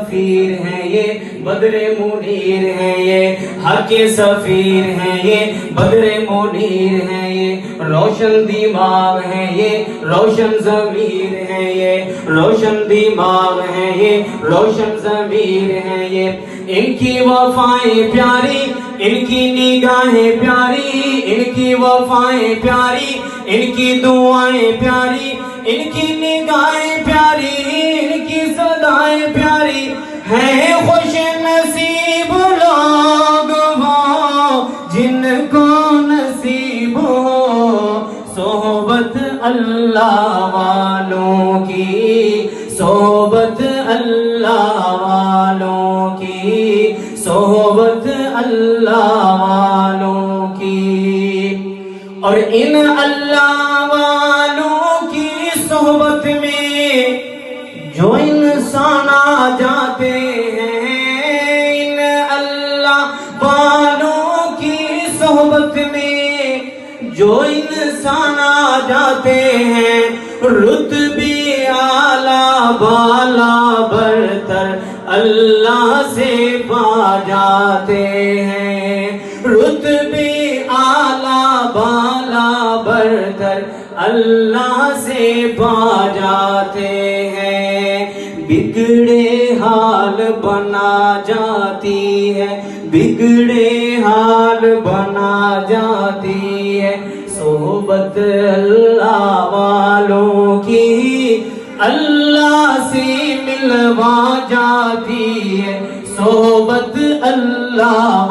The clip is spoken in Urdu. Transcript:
سفیر ہیں یہ بدر منیر ہیں یہ حق کے سفیر ہیں یہ بدر منیر ہیں یہ روشن دماغ ہیں یہ روشن ضمیر ہیں یہ روشن دماغ ہیں یہ روشن ضمیر ہیں یہ ان کی وفائیں پیاری ان کی نگاہیں پیاری ان کی وفائیں پیاری ان کی دعائیں پیاری ان کی نگاہیں پیاری ان کی صدائیں پیاری ہیں خوش نصیب لوگ وہ جن کو نصیب ہو صحبت اللہ والوں کی صحبت اللہ والوں کی صحبت اللہ والوں کی اور ان اللہ والوں کی صحبت میں جو انسان آ جاتے ہیں ان اللہ والوں کی صحبت میں جو انسان آ جاتے ہیں رتبے اعلیٰ بالا برتر اللہ سے پا جاتے ہیں رتبے اعلیٰ بالا برتر اللہ سے پا جاتے ہیں بگڑے حال بنا جاتی ہے بگڑے حال بنا جاتی ہے صحبت اللہ والوں کی اللہ سے ملوا جاتی ہے صحبت اللہ